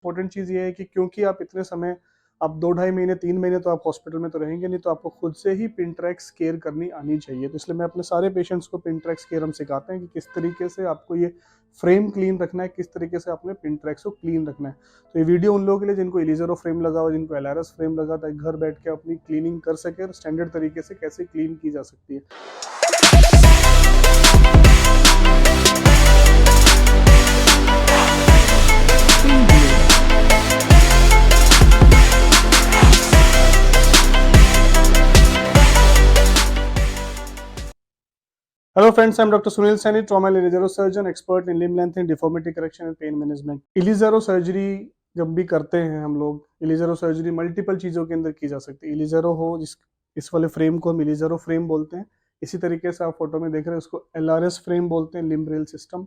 Important चीज़ ये है कि क्योंकि आप इतने समय, आप 2 ढाई महीने 3 महीने तो आप हॉस्पिटल में तो रहेंगे नहीं, तो आपको खुद से ही पिनट्रैक्स केयर करनी आनी चाहिए। तो इसलिए मैं अपने सारे पेशेंट्स को पिनट्रैक्स केयर हम सिखाते हैं कि किस तरीके से आपको ये फ्रेम क्लीन रखना है, किस तरीके से आपने पिनट्रैक्स को क्लीन रखना है। तो ये वीडियो उन लोगों के लिए जिनको इलीज़ेरो फ्रेम लगा हुआ, जिनको एलआरएस फ्रेम लगा, ताकि घर बैठ के अपनी क्लीनिंग कर सके और स्टैंडर्ड तरीके से कैसे क्लीन की जा सकती है। Hello friends, I'm Dr. Sunil Saini, trauma and Ilizero surgeon, expert in limb lengthening, deformity correction and pain management. Ilizarov surgery जब भी करते हैं हम लोग, इलीज़ेरो सर्जरी मल्टीपल चीज़ों के अंदर की जा सकती है। इलीज़ेरो हो, इस वाले फ्रेम को हम इलीज़ेरो फ्रेम बोलते हैं। इसी तरीके से आप फोटो में देख रहे हैं, उसको एलआरएस फ्रेम बोलते हैं, लिम्ब रेल सिस्टम।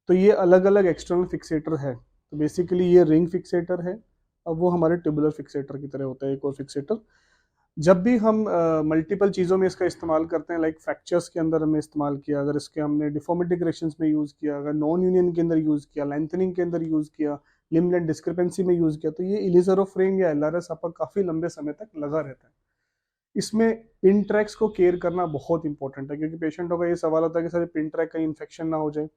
तो ये अलग अलग एक्सटर्नल फिक्सेटर है। तो बेसिकली ये रिंग फिक्सेटर है, अब वो हमारे ट्यूबुलर फिक्सेटर की तरह होता है एक और फिक्सेटर। जब भी हम मल्टीपल चीज़ों में इसका इस्तेमाल करते हैं, लाइक फ्रैक्चर्स के अंदर हमने इस्तेमाल किया, अगर इसके हमने डिफॉर्मिटी करेक्शंस में यूज़ किया, अगर नॉन यूनियन के अंदर यूज़ किया, लेंथनिंग के अंदर यूज़ किया, लिम्ब लेंथ डिस्क्रिपेंसी में यूज़ किया, तो ये इलीज़ेरो फ्रेम या एलआरएस आपका काफ़ी लंबे समय तक लगा रहता है। इसमें पिन ट्रैक्स को केयर करना बहुत इंपॉर्टेंट है, क्योंकि पेशेंटों का ये सवाल होता है कि सर पिन ट्रैक कहीं इन्फेक्शन ना हो जाए।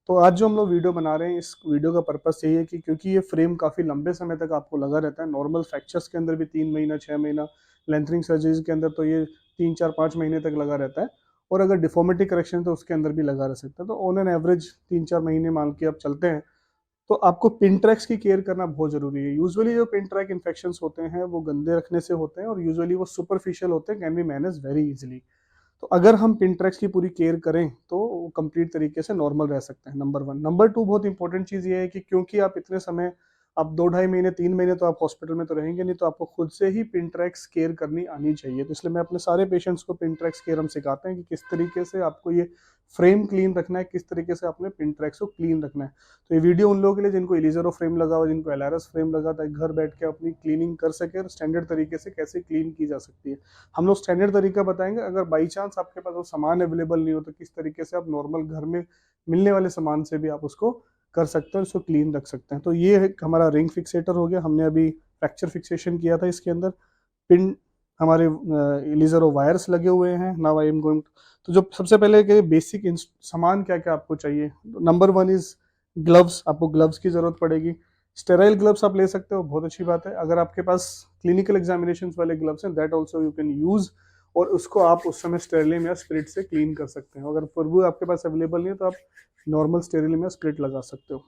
तो आज जो हम लोग वीडियो बना रहे हैं, इस वीडियो का पर्पस यही है कि क्योंकि ये फ्रेम काफ़ी लंबे समय तक आपको लगा रहता है, नॉर्मल फ्रैक्चर्स के अंदर भी 3 महीना 6 महीना, लेंथनिंग सर्जरीज के अंदर तो ये 3 4 5 महीने तक लगा रहता है, और अगर डिफॉर्मिटी करेक्शन तो उसके अंदर भी लगा रह सकता है। तो ऑन एन एवरेज 3 4 महीने मान के आप चलते हैं, तो आपको पिन ट्रैक्स की केयर करना बहुत ज़रूरी है। यूजुअली जो पिन ट्रैक इन्फेक्शंस होते हैं वो गंदे रखने से होते हैं, और यूजुअली वो सुपरफिशियल होते हैं, can be manage very easily. तो अगर हम पिनट्रैक्स की पूरी केयर करें तो कंप्लीट तरीके से नॉर्मल रह सकते हैं, नंबर वन। नंबर टू, बहुत इंपॉर्टेंट चीज़ ये है कि क्योंकि आप इतने समय, आप 2 ढाई महीने 3 महीने तो आप हॉस्पिटल में तो रहेंगे नहीं, तो आपको खुद से ही पिनट्रैक्स केयर करनी आनी चाहिए। तो इसलिए मैं अपने सारे पेशेंट्स को पिनट्रैक्स केयर हम सिखाते हैं कि किस तरीके से आपको ये फ्रेम क्लीन रखना है, किस तरीके से आपने पिनट्रैक्स को क्लीन रखना है। तो ये वीडियो उन लोगों के लिए जिनको इलीज़ेरो फ्रेम लगा हुआ, जिनको एलआरएस फ्रेम लगा, ताकि घर बैठ के अपनी क्लीनिंग कर सके और स्टैंडर्ड तरीके से कैसे क्लीन की जा सकती है। हम लोग स्टैंडर्ड तरीका बताएंगे, अगर बाई चांस आपके पास वो सामान अवेलेबल नहीं हो तो किस तरीके से आप नॉर्मल घर में मिलने वाले सामान से भी आप उसको कर सकते हैं, उसको क्लीन रख सकते हैं। तो ये हमारा रिंग फिक्सेटर हो गया। हमने अभी फ्रैक्चर फिक्सेशन किया था, इसके अंदर पिन हमारे इलीज़ेरो वायर्स लगे हुए हैं। नाउ आई एम गोइंग, तो जो सबसे पहले के बेसिक सामान क्या क्या आपको चाहिए, नंबर वन इज ग्लव्स। आपको ग्लव्स की जरूरत पड़ेगी। स्टेराइल ग्लव्स आप ले सकते हो, बहुत अच्छी बात है। अगर आपके पास क्लिनिकल एग्जामिनेशन वाले ग्लव्स हैं, that also you can use, और उसको आप उस समय स्टेरिलियम या स्पिरिट से क्लीन कर सकते हैं। अगर फिर भी आपके पास अवेलेबल नहीं है तो आप नॉर्मल स्टेरिलियम या स्पिरिट लगा सकते हो।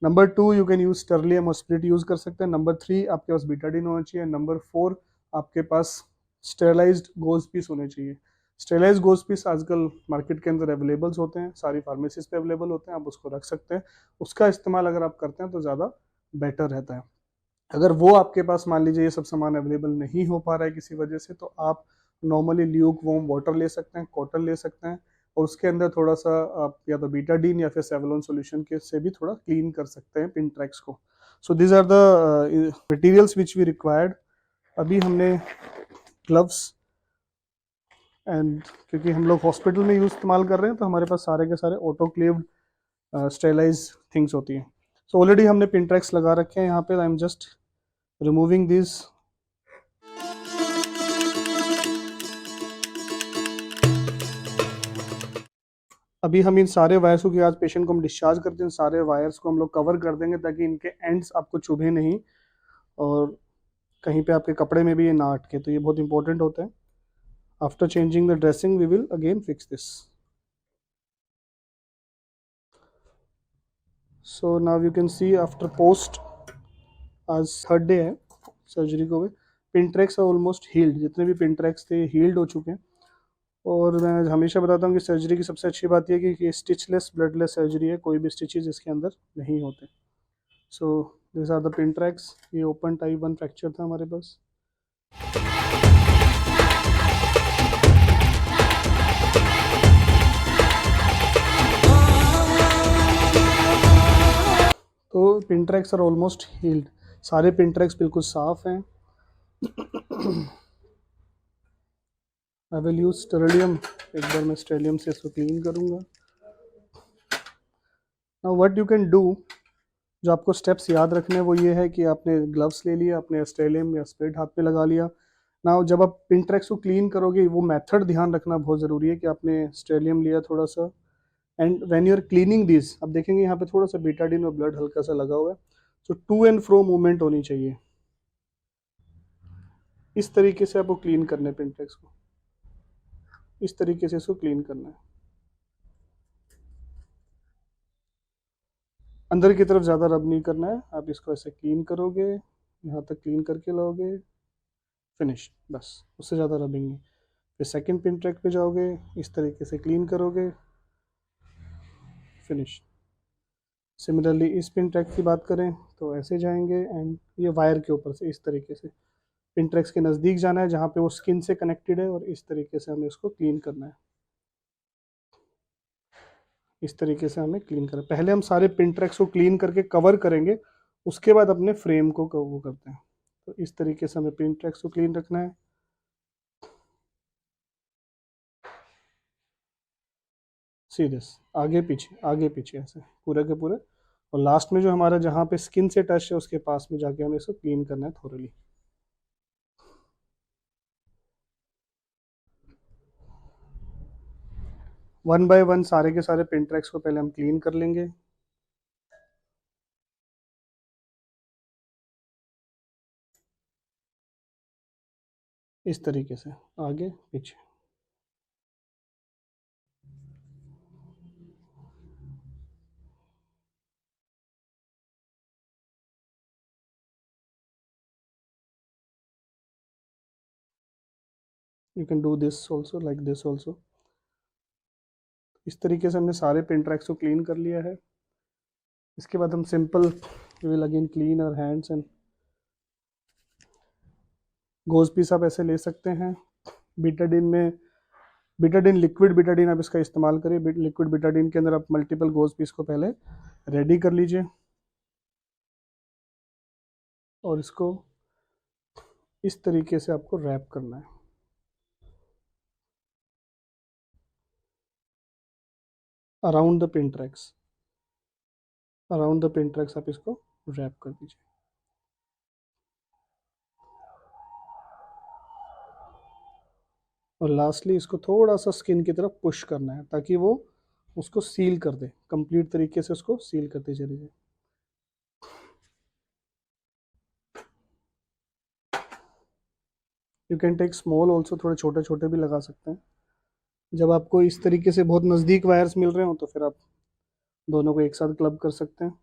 Number two, you can use sterillium और स्पिरिट यूज कर सकते हैं। नंबर थ्री, आपके पास बीटाडीन होना चाहिए। नंबर फोर, आपके पास स्टेरलाइज्ड गोज पीस होने चाहिए। स्टेरलाइज्ड गोज पीस आजकल मार्केट के अंदर अवेलेबल होते हैं, सारी फार्मेसीज पे अवेलेबल होते हैं, आप उसको रख सकते हैं। उसका इस्तेमाल अगर आप करते हैं तो ज़्यादा बेटर रहता है। अगर वो आपके पास मान लीजिए ये सब सामान अवेलेबल नहीं हो पा रहा है किसी वजह से, तो आप नॉर्मली ल्यूक वार्म वाटर ले सकते हैं, कॉटन ले सकते हैं, और उसके अंदर थोड़ा सा आप या तो बीटाडीन या फिर सेवलॉन सॉल्यूशन के से भी थोड़ा क्लीन कर सकते हैं पिन ट्रैक्स को। So these are the materials which we required. अभी हमने ग्लव्स एंड, क्योंकि हम लोग हॉस्पिटल में यूज इस्तेमाल कर रहे हैं, तो हमारे पास सारे के सारे ऑटोक्लेव्ड स्टेलाइज थिंग्स होती हैं। सो ऑलरेडी हमने पिन ट्रैक्स लगा रखे हैं यहाँ पे। I am just removing this. अभी हम इन सारे वायर्स को, आज पेशेंट को हम डिस्चार्ज करते हैं, सारे वायर्स को हम लोग कवर कर देंगे ताकि इनके एंड्स आपको चुभे नहीं, और कहीं पे आपके कपड़े में भी ये ना अटके। तो ये बहुत इंपॉर्टेंट होता है। After changing the dressing we will again fix this. So now you can see after post, आज थर्ड डे है सर्जरी को भी, पिन ट्रैक्स ऑलमोस्ट हील्ड, जितने भी पिन ट्रैक्स थे हील्ड हो चुके हैं। और मैं हमेशा बताता हूँ कि सर्जरी की सबसे अच्छी बात यह है कि स्टिचलेस ब्लडलेस सर्जरी है, कोई भी स्टिचेस इसके अंदर नहीं होते। So this are the pin tracks. ये ओपन टाइप 1 फ्रैक्चर था हमारे पास। तो pin tracks are almost healed, सारे पिन ट्रैक्स बिल्कुल साफ हैं। आई विल यूज स्टेरिलियम, एक बार मैं स्टेरिलियम से इसको क्लीन करूँगा। Now what you can do, जो आपको स्टेप्स याद रखने हैं वो ये है कि आपने ग्लव्स ले लिया, अपने स्टेलियम या स्प्रेड हाथ पे लगा लिया। ना जब आप पिंट्रेक्स को क्लीन करोगे वो मेथड ध्यान रखना बहुत ज़रूरी है कि आपने स्टेलियम लिया थोड़ा सा, and when you are cleaning this आप देखेंगे यहाँ पे थोड़ा सा बीटाडिन और ब्लड हल्का सा लगा हुआ है, तो टू एंड फ्रो मूवमेंट होनी चाहिए। इस तरीके से आपको क्लीन करना है पिंट्रेक्स को, इस तरीके से इसको क्लीन करना है। अंदर की तरफ ज़्यादा रब नहीं करना है, आप इसको ऐसे क्लीन करोगे, यहाँ तक क्लीन करके लाओगे, फिनिश, बस, उससे ज़्यादा रबिंग नहीं। फिर सेकंड पिन ट्रैक पे जाओगे, इस तरीके से क्लीन करोगे, फिनिश। सिमिलरली इस पिन ट्रैक की बात करें तो ऐसे जाएंगे एंड ये वायर के ऊपर से इस तरीके से पिन ट्रैक्स के नज़दीक जाना है जहाँ पे वो स्किन से कनेक्टेड है, और इस तरीके से हमें उसको क्लीन करना है। इस तरीके से हमें क्लीन करना है। पहले हम सारे पिन ट्रैक्स को क्लीन करके कवर करेंगे, उसके बाद अपने फ्रेम को वो करते हैं। तो इस तरीके से हमें पिन ट्रैक्स को क्लीन रखना है। सीरियस, आगे पीछे ऐसे पूरे के पूरे, और लास्ट में जो हमारा जहाँ पे स्किन से टच है उसके पास में जाके हमें इसको क्लीन करना है थोरली। वन बाय वन सारे के सारे पिन ट्रैक्स को पहले हम क्लीन कर लेंगे। इस तरीके से आगे पीछे। You can do this also, like this also. इस तरीके से हमने सारे पिन ट्रैक्स को क्लीन कर लिया है। इसके बाद हम simple will again clean our hands and gauze piece आप ऐसे ले सकते हैं। बीटाडिन में, बीटाडिन लिक्विड बीटाडिन आप इसका इस्तेमाल करिए। लिक्विड बीटाडिन के अंदर आप मल्टीपल गोज पीस को पहले रेडी कर लीजिए, और इसको इस तरीके से आपको रैप करना है around the pin tracks. Around the pin tracks आप इसको रैप कर दीजिए। और लास्टली इसको थोड़ा सा स्किन की तरफ पुश करना है ताकि वो उसको सील कर दे, कंप्लीट तरीके से उसको सील करते चलिए। You can take small also, थोड़े छोटे छोटे भी लगा सकते हैं। जब आपको इस तरीके से बहुत नज़दीक वायर्स मिल रहे हो तो फिर आप दोनों को एक साथ क्लब कर सकते हैं।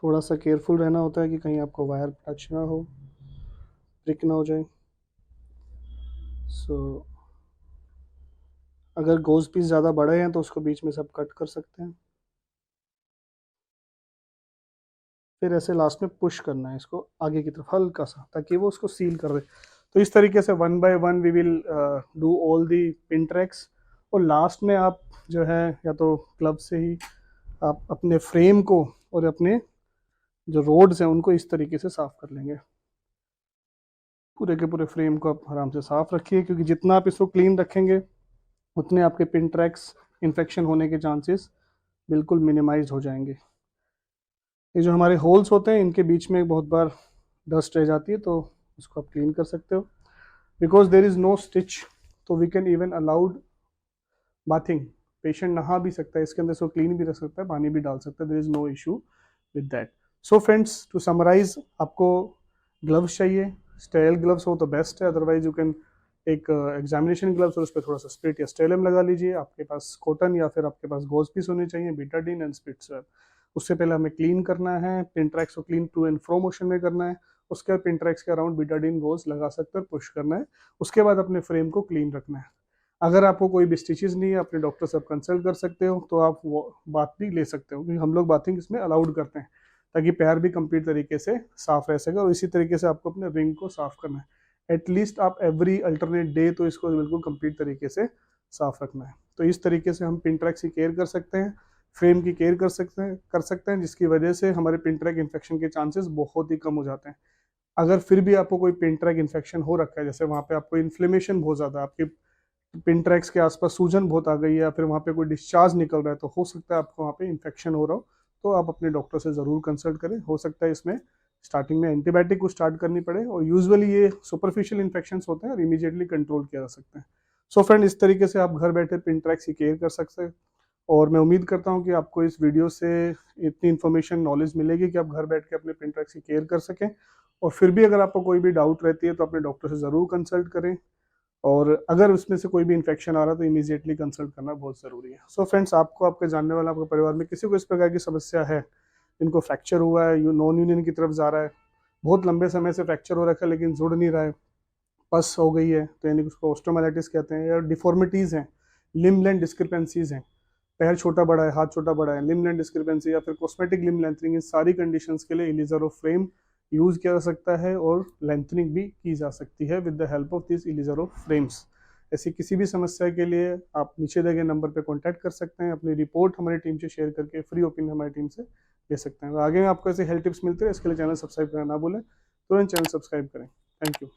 थोड़ा सा केयरफुल रहना होता है कि कहीं आपको वायर टच ना हो, ब्रेक ना हो जाए। सो अगर गोज पीस ज़्यादा बड़े हैं तो उसको बीच में सब कट कर सकते हैं। फिर ऐसे लास्ट में पुश करना है इसको आगे की तरफ हल्का सा ताकि वो उसको सील कर दे। तो इस तरीके से one by one we will do all the pin tracks. और लास्ट में आप जो है या तो क्लब से ही आप अपने फ्रेम को और अपने जो रोड्स हैं उनको इस तरीके से साफ कर लेंगे। पूरे के पूरे फ्रेम को आप आराम से साफ रखिए, क्योंकि जितना आप इसको क्लीन रखेंगे उतने आपके पिन ट्रैक्स इन्फेक्शन होने के चांसेस बिल्कुल मिनिमाइज हो जाएंगे। ये जो हमारे होल्स होते हैं इनके बीच में बहुत बार डस्ट रह जाती है, तो इसको आप क्लीन कर सकते हो। Because there is no stitch, तो we can even allowed bathing. Patient नहा भी सकता है इसके अंदर, इसको क्लीन भी रख सकता है, पानी भी डाल सकता है, there is no issue with that. So friends, to summarise, आपको ग्लव्स चाहिए, स्टेरिल ग्लव्स हो तो बेस्ट है, अदरवाइज यू कैन एक एग्जामिनेशन ग्लव्स और उस पर थोड़ा सा स्प्रिट या स्टेलम लगा लीजिए। आपके पास कॉटन या फिर आपके पास गोज पीस होने चाहिए, बीटाडीन एंड स्प्रिट्स। उससे पहले हमें क्लीन करना है, पिन ट्रैक्स को clean to and fro motion में करना है। उसके बाद पिन ट्रैक्स के अराउंड बीटाडीन गोज लगा सकते हैं, पुश करना है। उसके बाद अपने फ्रेम को क्लीन रखना है। अगर आपको कोई भी स्टिचेस नहीं है, अपने डॉक्टर से आप कंसल्ट कर सकते हो, तो आप वो बात भी ले सकते हो, क्योंकि हम लोग बाथिंग इसमें अलाउड करते हैं ताकि पैर भी कंप्लीट तरीके से साफ रह सके। और इसी तरीके से आपको अपने रिंग को साफ करना है। एटलीस्ट आप एवरी अल्टरनेट डे तो इसको बिल्कुल कंप्लीट तरीके से साफ रखना है। तो इस तरीके से हम पिन ट्रैक्स की केयर कर सकते हैं, फ्रेम की केयर कर सकते हैं, जिसकी वजह से हमारे पिन ट्रैक इन्फेक्शन के चांसेस बहुत ही कम हो जाते हैं। अगर फिर भी आपको कोई पिन ट्रैक इन्फेक्शन हो रखा है, जैसे वहाँ पे आपको इन्फ्लेमेशन बहुत ज़्यादा, आपकी पिन ट्रैक्स के आसपास सूजन बहुत आ गई है या फिर वहाँ पे कोई डिस्चार्ज निकल रहा है, तो हो सकता है आपको वहाँ पे इन्फेक्शन हो रहा हो, तो आप अपने डॉक्टर से ज़रूर कंसल्ट करें। हो सकता है इसमें स्टार्टिंग में एंटीबायोटिक को स्टार्ट करनी पड़े, और यूजुअली ये सुपरफिशियल इन्फेक्शंस होते हैं और इमीडिएटली कंट्रोल किया जा सकता है। सो फ्रेंड, इस तरीके से आप घर बैठे पिन ट्रैक्स की केयर कर सकते हैं, और मैं उम्मीद करता हूँ कि आपको इस वीडियो से इतनी इन्फॉर्मेशन नॉलेज मिलेगी कि आप घर बैठ के अपने पिन ट्रैक्स की केयर कर सकें। और फिर भी अगर आपको कोई भी डाउट रहती है तो अपने डॉक्टर से ज़रूर कंसल्ट करें, और अगर उसमें से कोई भी इन्फेक्शन आ रहा है तो इमीडिएटली कंसल्ट करना बहुत ज़रूरी है। सो फ्रेंड्स, आपको, आपके जानने वाला, आपके परिवार में किसी को इस प्रकार की समस्या है, इनको फ्रैक्चर हुआ है, नॉन यूनियन की तरफ जा रहा है, बहुत लंबे समय से फ्रैक्चर हो रखा है लेकिन जुड़ नहीं रहा है, पस हो गई है, तो यानी कि उसको ऑस्टोमाइलाइटिस कहते हैं, या डिफॉर्मिटीज़ हैं, लिम्ब लेंथ डिस्क्रिपेंसीज हैं, पैर छोटा बड़ा है, हाथ छोटा बड़ा है, लिम्ब लेंथ डिस्क्रिपेंसी या फिर कॉस्मेटिक लिम्ब लेंथनिंग, इन सारी कंडीशंस के लिए इलिज़ारो फ्रेम यूज़ किया जा सकता है और लेंथनिंग भी की जा सकती है with the help of this Ilizarov frames. ऐसी किसी भी समस्या के लिए आप नीचे दिए गए नंबर पर कॉन्टैक्ट कर सकते हैं, अपनी रिपोर्ट हमारी टीम से शेयर करके फ्री ओपिनियन हमारी टीम से ले सकते हैं। आगे आपको ऐसे हेल्थ टिप्स मिलते हैं, इसके लिए चैनल सब्सक्राइब करना ना भूलें, तुरंत चैनल सब्सक्राइब करें। Thank you.